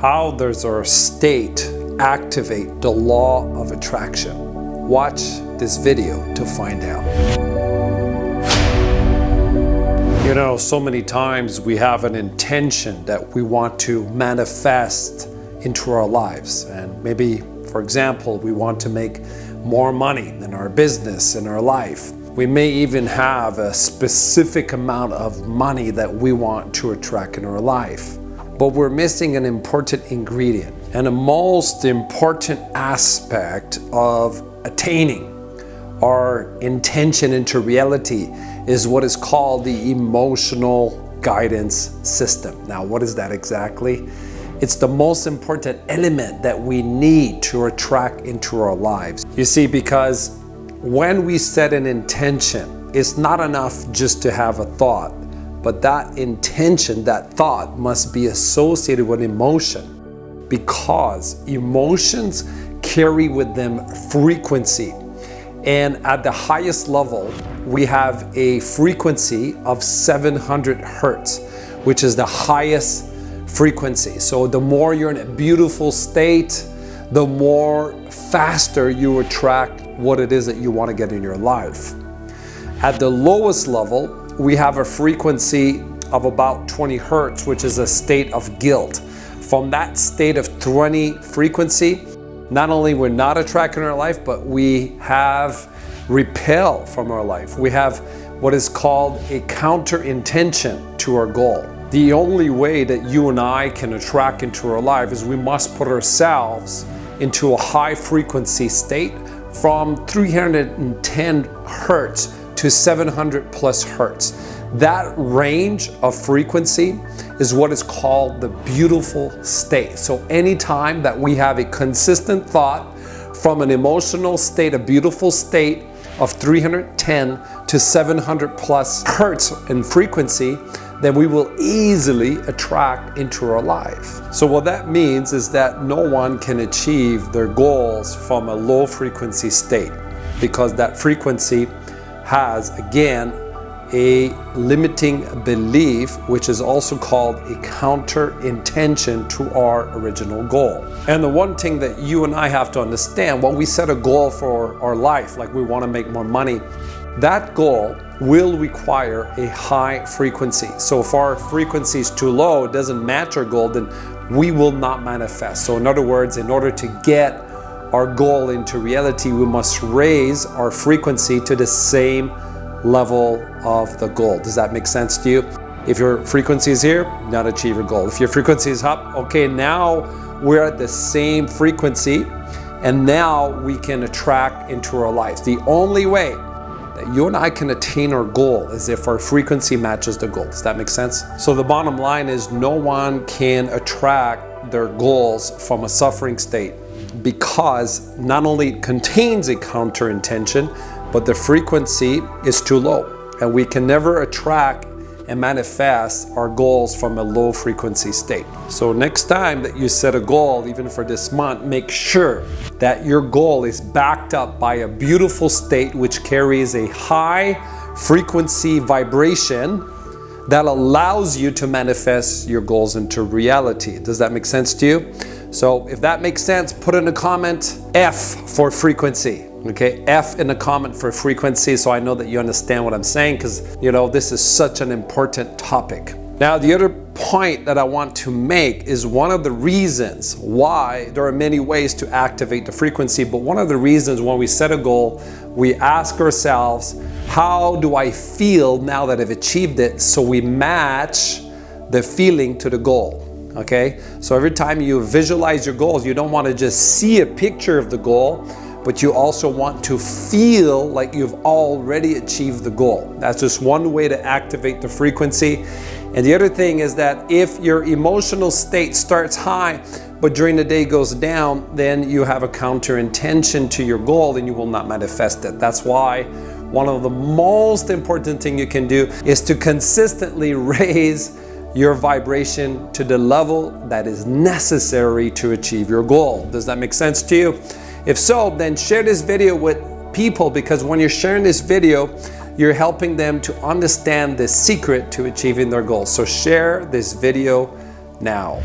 How does our state activate the law of attraction? Watch this video to find out. You know, so many times we have an intention that we want to manifest into our lives. And maybe, for example, we want to make more money in our business, in our life. We may even have a specific amount of money that we want to attract in our life. But we're missing an important ingredient. And the most important aspect of attaining our intention into reality is what is called the emotional guidance system. Now, what is that exactly? It's the most important element that we need to attract into our lives. You see, because when we set an intention, it's not enough just to have a thought, but that intention, that thought must be associated with emotion, because emotions carry with them frequency. And at the highest level, we have a frequency of 700 hertz, which is the highest frequency. So the more you're in a beautiful state, the more faster you attract what it is that you want to get in your life. At the lowest level, we have a frequency of about 20 hertz, which is a state of guilt. From that state of 20 frequency, not only we're not attracting our life, but we have repel from our life. We have what is called a counter intention to our goal. The only way that you and I can attract into our life is we must put ourselves into a high frequency state from 310 hertz to 700 plus hertz. That range of frequency is what is called the beautiful state. So anytime that we have a consistent thought from an emotional state, a beautiful state of 310 to 700 plus hertz in frequency, then we will easily attract into our life. So what that means is that no one can achieve their goals from a low frequency state, because that frequency has, again, a limiting belief, which is also called a counter intention to our original goal. And the one thing that you and I have to understand, when we set a goal for our life, like we want to make more money, that goal will require a high frequency. So if our frequency is too low, it doesn't match our goal, then we will not manifest. So in other words, in order to get our goal into reality, we must raise our frequency to the same level of the goal. Does that make sense to you? If your frequency is here, not achieve your goal. If your frequency is up, okay, now we're at the same frequency, and now we can attract into our life. The only way that you and I can attain our goal is if our frequency matches the goal. Does that make sense? So the bottom line is no one can attract their goals from a suffering state, because not only it contains a counter intention, but the frequency is too low, and we can never attract and manifest our goals from a low frequency state. So next time that you set a goal, even for this month, make sure that your goal is backed up by a beautiful state which carries a high frequency vibration that allows you to manifest your goals into reality. Does that make sense to you? So if that makes sense, put in a comment F for frequency. Okay, F in the comment for frequency, so I know that you understand what I'm saying, because you know this is such an important topic. Now, the other point that I want to make is one of the reasons why there are many ways to activate the frequency, but one of the reasons when we set a goal, we ask ourselves, how do I feel now that I've achieved it? So we match the feeling to the goal. Okay, so every time you visualize your goals, you don't want to just see a picture of the goal, but you also want to feel like you've already achieved the goal. That's just one way to activate the frequency. And the other thing is that if your emotional state starts high, but during the day goes down, then you have a counter intention to your goal and you will not manifest it. That's why one of the most important things you can do is to consistently raise your vibration to the level that is necessary to achieve your goal. Does that make sense to you? If so, then share this video with people, because when you're sharing this video, you're helping them to understand the secret to achieving their goals. So share this video now.